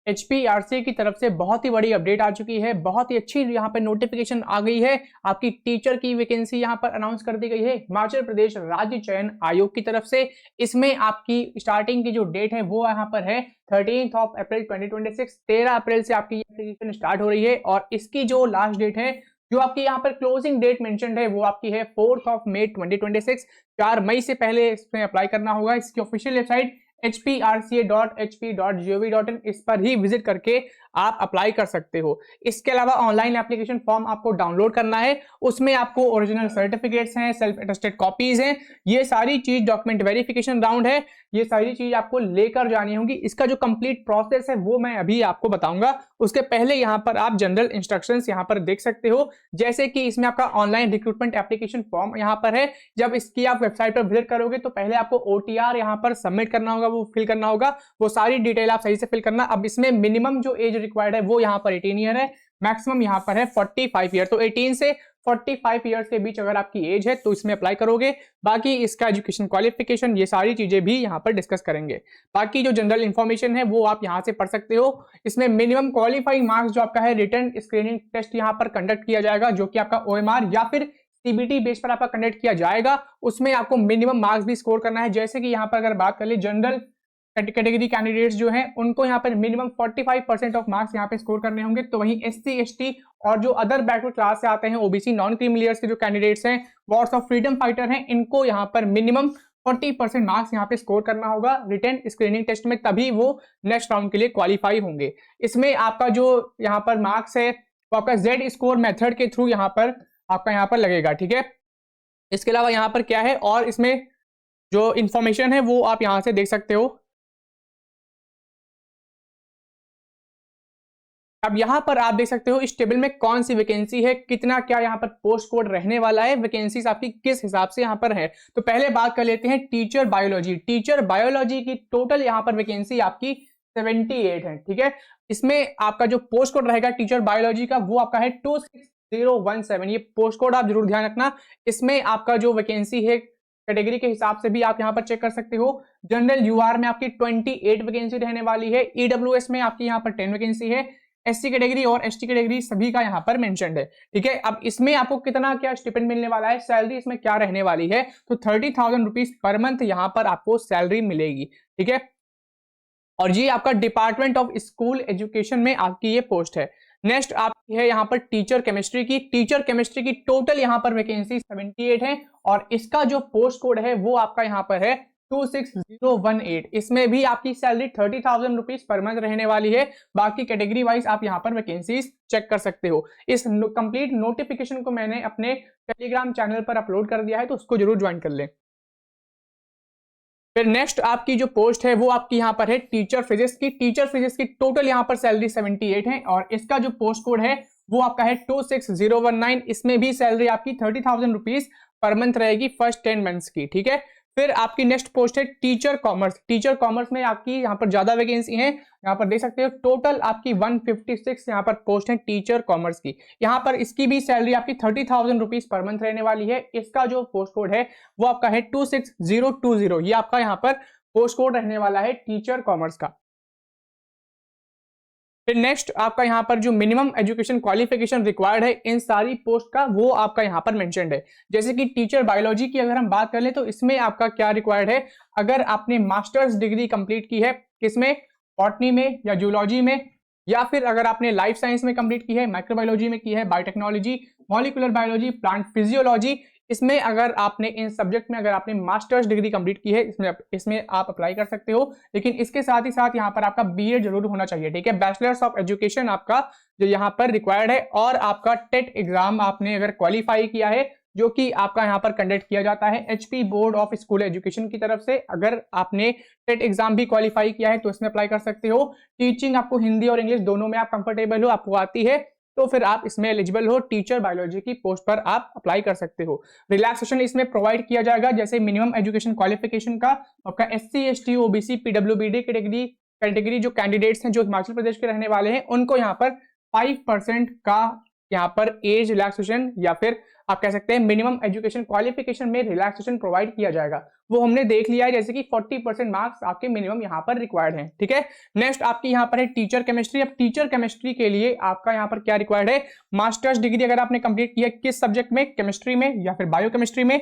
HPRC की तरफ से बहुत ही बड़ी अपडेट आ चुकी है, बहुत ही अच्छी यहाँ पे नोटिफिकेशन आ गई है। आपकी टीचर की वैकेंसी यहाँ पर अनाउंस कर दी गई है हिमाचल प्रदेश राज्य चयन आयोग की तरफ से। इसमें आपकी स्टार्टिंग की जो डेट है वो यहाँ पर है 13 अप्रैल 2026। 13 अप्रैल से आपकी एप्लीकेशन स्टार्ट हो रही है और इसकी जो लास्ट डेट है, जो आपकी यहाँ पर क्लोजिंग डेट मेंशन्ड है, वो आपकी है 4 मई 2026। 4 मई से पहले इसमें अप्लाई करना होगा। इसकी ऑफिशियल वेबसाइट hprca.hp.gov.in, इस पर ही विजिट करके आप अप्लाई कर सकते हो। इसके अलावा ऑनलाइन एप्लीकेशन फॉर्म आपको डाउनलोड करना है, उसमें आपको ओरिजिनल सर्टिफिकेट्स हैं, सेल्फ अटेस्टेड कॉपीज हैं, ये सारी चीज, डॉक्यूमेंट वेरिफिकेशन राउंड है, ये सारी चीज आपको लेकर जानी होगी। इसका जो कंप्लीट प्रोसेस है वो मैं अभी आपको बताऊंगा। उसके पहले यहाँ पर आप जनरल इंस्ट्रक्शंस यहाँ पर देख सकते हो, जैसे कि इसमें आपका ऑनलाइन रिक्रूटमेंट एप्लीकेशन फॉर्म यहाँ पर है। जब इसकी आप वेबसाइट पर विजिट करोगे तो पहले आपको OTR यहाँ पर सबमिट करना होगा, वो फिल करना होगा, वो सारी डिटेल आप सही से फिल करना। अब इसमें मिनिमम जो एज रिक्वायर्ड है वो यहाँ पर 18 ईयर है, मैक्सिमम यहाँ पर है 45 ईयर। तो 18 से 45 ईयर्स के बीच अगर आपकी एज है तो इसमें अप्लाई करोगे। बाकी इसका एजुकेशन क्वालिफिकेशन, ये सारी चीजें भी यहाँ पर डिस्कस करेंगे। बाकी जो जनरल इंफॉर्मेशन है वो आप यहाँ से पढ़ सकते हो। इसमें मिनिमम क्वालिफाइंग मार्क्स जो आपका है, रिटन स्क्रीनिंग टेस्ट यहाँ पर कंडक्ट किया जाएगा, जो कि आपका OMR या फिर CBT बेस पर आपका कंडक्ट किया जाएगा। उसमें आपको मिनिमम मार्क्स भी स्कोर करना है। जैसे कि यहाँ पर अगर बात कर ले, जनरल कैटेगरी कैंडिडेट्स जो हैं उनको यहाँ पर मिनिमम 45% ऑफ मार्क्स यहाँ पे स्कोर करने होंगे। तो वहीं SC ST और जो अदर बैकवर्ड क्लास से आते हैं, OBC नॉन क्रीमिलियर्स के जो कैंडिडेट्स हैं, वॉर्स ऑफ फ्रीडम फाइटर हैं, इनको यहाँ पर मिनिमम 40% मार्क्स यहाँ पे स्कोर करना होगा रिटन स्क्रीनिंग टेस्ट में, तभी वो नेक्स्ट राउंड के लिए क्वालिफाई होंगे। इसमें आपका जो यहाँ पर मार्क्स है वो आपका Z स्कोर मेथड के थ्रू यहाँ पर लगेगा, ठीक है। इसके अलावा यहाँ पर क्या है, और इसमें जो इंफॉर्मेशन है वो आप यहाँ से देख सकते हो। अब यहाँ पर आप देख सकते हो इस टेबल में कौन सी वैकेंसी है, कितना क्या यहाँ पर पोस्ट कोड रहने वाला है, वैकेंसीज आपकी किस हिसाब से यहाँ पर है। तो पहले बात कर लेते हैं टीचर बायोलॉजी। टीचर बायोलॉजी की टोटल यहाँ पर वैकेंसी आपकी 78 है, ठीक है। इसमें आपका जो पोस्ट कोड रहेगा टीचर बायोलॉजी का वो आपका है 26017। ये पोस्ट कोड आप जरूर ध्यान रखना। इसमें आपका जो वैकेंसी है कैटेगरी के हिसाब से भी आप यहाँ पर चेक कर सकते हो। जनरल UR में आपकी 28 वैकेंसी रहने वाली है, EWS में आपकी यहाँ पर 10 वैकेंसी है, SC कैटेगरी और ST कैटेगरी सभी का यहाँ पर मेंशन्ड है, ठीक है। अब इसमें आपको कितना क्या स्टिपेंड मिलने वाला है, सैलरी इसमें क्या रहने वाली है, तो 30,000 रुपीज पर मंथ यहाँ पर आपको सैलरी मिलेगी, ठीक है। और ये आपका डिपार्टमेंट ऑफ स्कूल एजुकेशन में आपकी ये पोस्ट है। नेक्स्ट आपकी है यहाँ पर टीचर केमिस्ट्री की। टीचर केमिस्ट्री की टोटल यहाँ पर वैकेंसी 78 है और इसका जो पोस्ट कोड है वो आपका यहाँ पर है 26018। इसमें भी आपकी सैलरी 30,000 रुपीज पर मंथ रहने वाली है। बाकी कैटेगरी वाइज आप यहाँ पर वैकेंसीज चेक कर सकते हो। इस कंप्लीट नोटिफिकेशन को मैंने अपने टेलीग्राम चैनल पर अपलोड कर दिया है, तो उसको जरूर ज्वाइन कर लें। फिर नेक्स्ट आपकी जो पोस्ट है वो आपकी यहाँ पर है टीचर फिजिक्स की। टीचर फिजिक्स की टोटल यहाँ पर सैलरी 78 है और इसका जो पोस्ट कोड है वो आपका है 26019। इसमें भी सैलरी आपकी 30,000 रुपीज पर मंथ रहेगी फर्स्ट 10 मंथ्स की, ठीक है। फिर आपकी नेक्स्ट पोस्ट है टीचर कॉमर्स। टीचर कॉमर्स में आपकी यहाँ पर ज्यादा वैकेंसी है, यहाँ पर देख सकते हो टोटल आपकी 156 यहाँ पर पोस्ट है टीचर कॉमर्स की। यहाँ पर इसकी भी सैलरी आपकी 30,000 रुपीज पर मंथ रहने वाली है। इसका जो पोस्ट कोड है वो आपका है 26020। ये आपका यहाँ पर पोस्ट कोड रहने वाला है टीचर कॉमर्स का। फिर नेक्स्ट आपका यहाँ पर जो मिनिमम एजुकेशन क्वालिफिकेशन रिक्वायर्ड है इन सारी पोस्ट का वो आपका यहाँ पर मेंशन्ड है। जैसे कि टीचर बायोलॉजी की अगर हम बात कर लें तो इसमें आपका क्या रिक्वायर्ड है, अगर आपने मास्टर्स डिग्री कंप्लीट की है किसमें, बॉटनी में या जूलॉजी में, या फिर अगर आपने लाइफ साइंस में कंप्लीट की है, माइक्रोबायोलॉजी में की है, biotechnology, molecular biology, plant physiology, इसमें अगर आपने इन सब्जेक्ट में अगर आपने मास्टर्स डिग्री कंप्लीट की है इसमें आप अप्लाई कर सकते हो। लेकिन इसके साथ ही साथ यहाँ पर आपका BEd जरूर होना चाहिए, ठीक है। बैचलर्स ऑफ एजुकेशन आपका जो यहाँ पर रिक्वायर्ड है, और आपका टेट एग्जाम आपने अगर क्वालिफाई किया है, जो कि आपका यहाँ पर कंडक्ट किया जाता है HP board of school education की तरफ से। अगर आपने टेट एग्जाम भी क्वालिफाई किया है तो इसमें अप्लाई कर सकते हो। टीचिंग आपको हिंदी और इंग्लिश दोनों में आप कंफर्टेबल हो, आपको आती है, तो फिर आप इसमें एलिजिबल हो। टीचर बायोलॉजी की पोस्ट पर आप अप्लाई कर सकते हो। रिलैक्सेशन इसमें प्रोवाइड किया जाएगा, जैसे मिनिमम एजुकेशन क्वालिफिकेशन का आपका SC ST OBC PWBD category जो कैंडिडेट्स हैं जो हिमाचल प्रदेश के रहने वाले हैं उनको यहाँ पर 5% का यहाँ पर एज रिलैक्सेशन या फिर आप कह सकते हैं मिनिमम एजुकेशन क्वालिफिकेशन में रिलैक्सेशन प्रोवाइड किया जाएगा, वो हमने देख लिया है, जैसे कि 40% मार्क्स आपके मिनिमम यहाँ पर रिक्वायर्ड हैं। ठीक है, नेक्स्ट आपकी यहाँ पर है टीचर केमिस्ट्री। अब टीचर केमिस्ट्री के लिए आपका यहाँ पर क्या रिक्वायर्ड है, मास्टर्स डिग्री अगर आपने कंप्लीट किया किस सब्जेक्ट में, केमिस्ट्री में या फिर बायोकेमिस्ट्री में,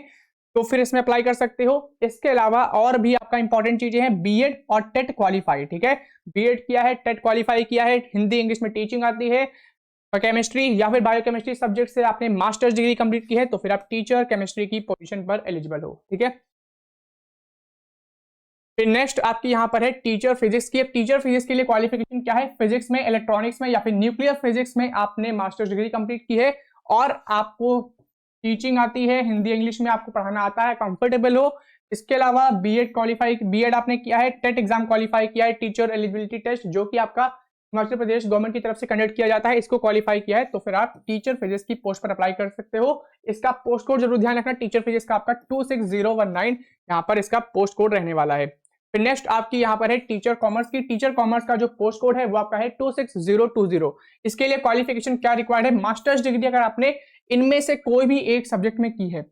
तो फिर इसमें अप्लाई कर सकते हो। इसके अलावा और भी आपका इंपॉर्टेंट चीजें हैं, बीएड और टेट क्वालिफाई। ठीक है, बीएड किया है, टेट क्वालिफाई किया है, हिंदी इंग्लिश में टीचिंग आती है, केमिस्ट्री या फिर बायोकेमिस्ट्री सब्जेक्ट से आपने मास्टर्स डिग्री कंप्लीट की है, तो फिर आप टीचर केमिस्ट्री की पोजीशन पर एलिजिबल हो। ठीक है, फिर नेक्स्ट आपकी यहाँ पर है टीचर फिजिक्स की। अब टीचर फिजिक्स के लिए क्वालिफिकेशन क्या है, फिजिक्स में, इलेक्ट्रॉनिक्स में या फिर न्यूक्लियर फिजिक्स में आपने मास्टर्स डिग्री कंप्लीट की है और आपको टीचिंग आती है, हिंदी इंग्लिश में आपको पढ़ाना आता है, कंफर्टेबल हो। इसके अलावा बीएड क्वालिफाई, बीएड आपने किया है, टेट एग्जाम क्वालिफाई किया है, टीचर एलिजिबिलिटी टेस्ट जो कि आपका हिमाचल प्रदेश गवर्नमेंट की तरफ से कंडक्ट किया जाता है, इसको क्वालिफाई किया है, तो फिर आप टीचर फिजिक्स की पोस्ट पर अप्लाई कर सकते हो। इसका पोस्ट कोड जरूर ध्यान रखना, टीचर फिजिक्स का आपका 26019 यहाँ पर इसका पोस्ट कोड रहने वाला है। फिर नेक्स्ट आपकी यहाँ पर है टीचर कॉमर्स की। टीचर कॉमर्स का जो पोस्ट कोड है वो आपका है 26020। इसके लिए क्वालिफिकेशन क्या रिक्वायर्ड है, मास्टर्स डिग्री अगर आपने इनमें से कोई भी एक सब्जेक्ट में की है,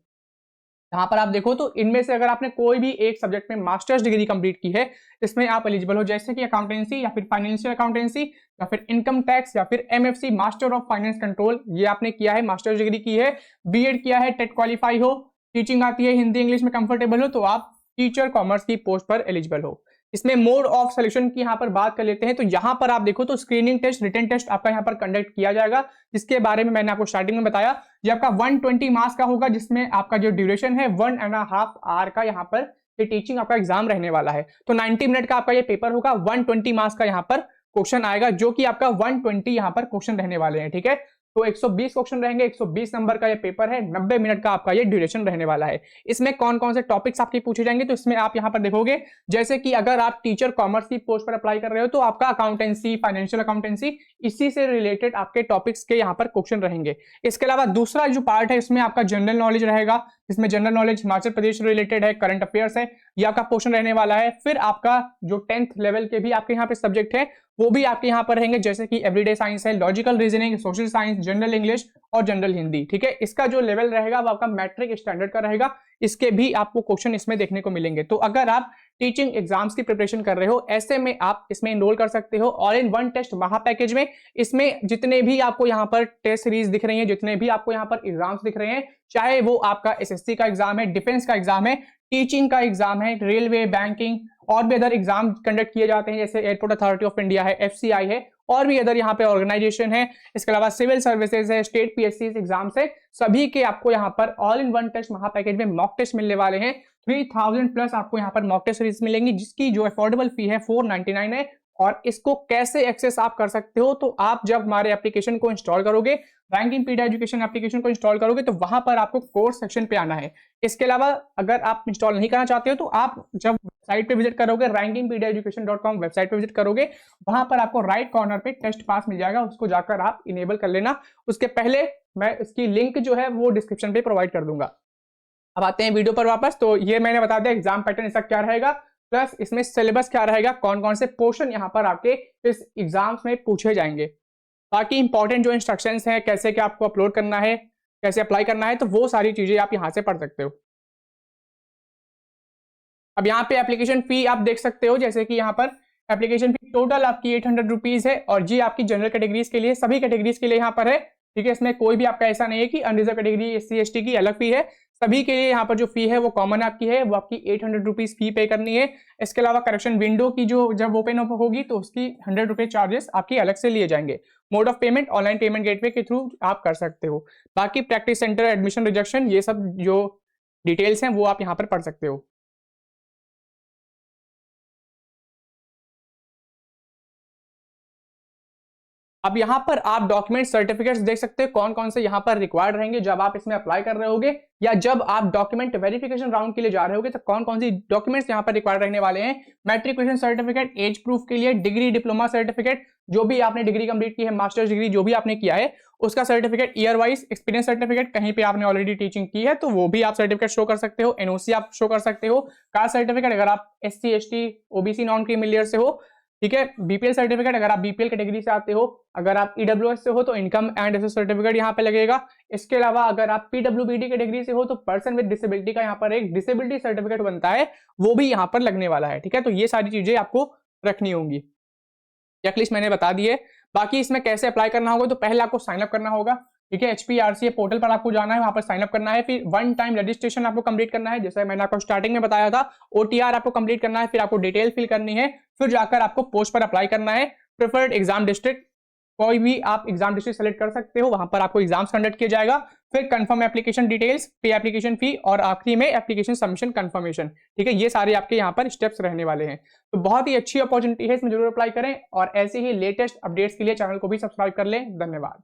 यहाँ पर आप देखो तो इनमें से अगर आपने कोई भी एक सब्जेक्ट में मास्टर्स डिग्री कंप्लीट की है, इसमें आप एलिजिबल हो, जैसे कि अकाउंटेंसी या फिर फाइनेंशियल अकाउंटेंसी या फिर इनकम टैक्स या फिर MFC master of finance control, ये आपने किया है, मास्टर्स डिग्री की है, बीएड किया है, टेट क्वालिफाई हो, टीचिंग आती है, हिंदी इंग्लिश में कंफर्टेबल हो, तो आप टीचर कॉमर्स की पोस्ट पर एलिजिबल हो। इसमें मोड ऑफ सिलेक्शन की यहाँ पर बात कर लेते हैं, तो यहाँ पर आप देखो तो स्क्रीनिंग टेस्ट, रिटन टेस्ट आपका यहाँ पर कंडक्ट किया जाएगा, जिसके बारे में मैंने आपको स्टार्टिंग में बताया। ये आपका 120 मार्क्स का होगा, जिसमें आपका जो ड्यूरेशन है 1.5 आवर का यहाँ पर ये टीचिंग आपका एग्जाम रहने वाला है। तो 90 मिनट का आपका ये पेपर होगा, 120 मार्क्स का यहाँ पर क्वेश्चन आएगा, जो कि आपका 120 यहाँ पर क्वेश्चन रहने वाले हैं। ठीक है, तो 120 क्वेश्चन रहेंगे, 120 नंबर का ये पेपर है, 90 मिनट का आपका ये ड्यूरेशन रहने वाला है। इसमें कौन कौन से टॉपिक्स आपके पूछे जाएंगे, तो इसमें आप यहाँ पर देखोगे, जैसे कि अगर आप टीचर कॉमर्स की पोस्ट पर अप्लाई कर रहे हो तो आपका अकाउंटेंसी, फाइनेंशियल अकाउंटेंसी, इसी से रिलेटेड आपके टॉपिक्स के यहाँ पर क्वेश्चन रहेंगे। इसके अलावा दूसरा जो पार्ट है इसमें आपका जनरल नॉलेज रहेगा, इसमें general knowledge Himachal Pradesh related है, करंट अफेयर्स है, ये आपका पोर्शन रहने वाला है। फिर आपका जो 10th लेवल के भी आपके यहाँ पे सब्जेक्ट है वो भी आपके यहाँ पर रहेंगे, जैसे कि एवरीडे साइंस है, logical reasoning, social science, general English और जनरल हिंदी। ठीक है, इसका जो लेवल रहेगा वो आपका मैट्रिक स्टैंडर्ड का रहेगा, इसके भी आपको क्वेश्चन इसमें देखने को मिलेंगे। तो अगर आप टीचिंग एग्जाम्स की प्रिपरेशन कर रहे हो, ऐसे में आप इसमें इनरोल कर सकते हो ऑल इन वन टेस्ट महा पैकेज में। इसमें जितने भी आपको यहाँ पर टेस्ट सीरीज दिख रही है, जितने भी आपको यहाँ पर एग्जाम्स दिख रहे हैं, चाहे वो आपका एसएससी का एग्जाम है, डिफेंस का एग्जाम है, टीचिंग का एग्जाम है, रेलवे, बैंकिंग और भी अदर एग्जाम कंडक्ट किए जाते हैं, जैसे एयरपोर्ट अथॉरिटी ऑफ इंडिया है, एफसीआई है और भी अदर यहाँ पे ऑर्गेनाइजेशन है। इसके अलावा सिविल सर्विसेज है, स्टेट पीएससी एग्जाम्स है, सभी के आपको यहाँ पर ऑल इन वन टेस्ट महा पैकेज में मॉक टेस्ट मिलने वाले हैं। 3000 प्लस आपको यहाँ पर मॉक टेस्ट सीरीज मिलेंगी, जिसकी जो अफोर्डेबल फी है 499 है। और इसको कैसे एक्सेस आप कर सकते हो, तो आप जब हमारे एप्लीकेशन को इंस्टॉल करोगे, रैंकिंग पीडिया एजुकेशन एप्लीकेशन को इंस्टॉल करोगे, तो वहां पर आपको कोर्स सेक्शन पे आना है। इसके अलावा अगर आप इंस्टॉल नहीं करना चाहते हो तो आप जब वेबसाइट पे विजिट करोगे, rankingpediaeducation.com वेबसाइट पे विजिट करोगे, वहां पर आपको राइट कॉर्नर पे टेस्ट पास मिल जाएगा, उसको जाकर आप इनेबल कर लेना। उसके पहले मैं इसकी लिंक जो है वो डिस्क्रिप्शन पे प्रोवाइड कर दूंगा। अब आते हैं वीडियो पर वापस। तो ये मैंने बता दिया एग्जाम पैटर्न इसका क्या रहेगा, प्लस इसमें सिलेबस क्या रहेगा, कौन कौन से पोर्शन यहाँ पर आपके इस एग्जाम्स में पूछे जाएंगे। बाकी इंपॉर्टेंट जो इंस्ट्रक्शंस हैं, कैसे क्या आपको अपलोड करना है, कैसे अप्लाई करना है, तो वो सारी चीजें आप यहाँ से पढ़ सकते हो। अब यहाँ पे एप्लीकेशन फी आप देख सकते हो, जैसे कि यहाँ पर एप्लीकेशन फी टोटल आपकी 800 रुपीज है, और जी आपकी जनरल कैटेगरीज के लिए, सभी कैटेगरीज के लिए यहाँ पर है। ठीक है, इसमें कोई भी आपका ऐसा नहीं है कि अनरिजर्व कैटेगरी, एससी एसटी की अलग फी है, सभी के लिए यहाँ पर जो फी है वो कॉमन आपकी है, वो आपकी 800 रुपीज फी पे करनी है। इसके अलावा करेक्शन विंडो की जो जब ओपन अप होगी तो उसकी 100 रुपये चार्जेस आपकी अलग से लिए जाएंगे। Mode of payment online payment gateway के थ्रू आप कर सकते हो। बाकी प्रैक्टिस सेंटर, एडमिशन रिजेक्शन, ये सब जो डिटेल्स हैं वो आप यहाँ पर पढ़ सकते हो। अब यहाँ पर आप डॉक्यूमेंट सर्टिफिकेट्स देख सकते हैं कौन कौन से यहाँ पर रिक्वायर्ड रहेंगे जब आप इसमें अप्लाई कर रहे होगे, या जब आप डॉक्यूमेंट वेरिफिकेशन राउंड के लिए जा रहे होगे तो कौन कौन सी डॉक्यूमेंट्स यहाँ पर रिक्वायर्ड रहने वाले हैं। मैट्रिकुलेशन सर्टिफिकेट, एज प्रूफ के लिए, डिग्री डिप्लोमा सर्टिफिकेट, जो भी आपने डिग्री कंप्लीट की है, मास्टर्स डिग्री जो भी आपने किया है उसका certificate, year wise experience certificate, कहीं पे आपने ऑलरेडी टीचिंग की है तो वो भी आप सर्टिफिकेट शो कर सकते हो, एनओसी आप शो कर सकते हो, कास्ट सर्टिफिकेट अगर आप SC ST OBC non creamy layer से हो, ठीक है। बीपीएल सर्टिफिकेट, अगर आप बीपीएल कैटेगरी से आते हो, अगर आप ईडब्ल्यूएस से हो तो इनकम एंड एसेट सर्टिफिकेट यहाँ पे लगेगा। इसके अलावा अगर आप पीडब्ल्यूबीडी कैटेगरी से हो तो पर्सन विद डिसेबिलिटी का यहाँ पर एक डिसेबिलिटी सर्टिफिकेट बनता है, वो भी यहाँ पर लगने वाला है। ठीक है, तो ये सारी चीजें आपको रखनी होंगी। चेकलिस्ट मैंने बता दी है। बाकी इसमें कैसे अप्लाई करना होगा, तो पहले आपको साइन अप करना होगा। ठीक है, HPRCA पोर्टल पर आपको जाना है, वहां पर साइन अप करना है, फिर 1 टाइम रजिस्ट्रेशन आपको कंप्लीट करना है, जैसे मैंने आपको स्टार्टिंग में बताया था। OTR आपको कंप्लीट करना है, फिर आपको डिटेल फिल करनी है, फिर जाकर आपको पोस्ट पर अप्लाई करना है। प्रेफर्ड एग्जाम डिस्ट्रिक्ट, कोई भी आप एग्जाम डिस्ट्रिक्ट सेलेक्ट कर सकते हो, वहां पर आपको एग्जाम्स कंडक्ट किया जाएगा। फिर कंफर्म एप्लीकेशन डिटेल्स, पे एप्लीकेशन फी, और आखिरी में एप्लीकेशन सबमिशन कंफर्मेशन। ठीक है, ये सारे आपके यहाँ पर स्टेप्स रहने वाले हैं। तो बहुत ही अच्छी अपॉर्चुनिटी है, इसमें जरूर अप्लाई करें, और ऐसे ही लेटेस्ट अपडेट्स के लिए चैनल को भी सब्सक्राइब कर लें। धन्यवाद।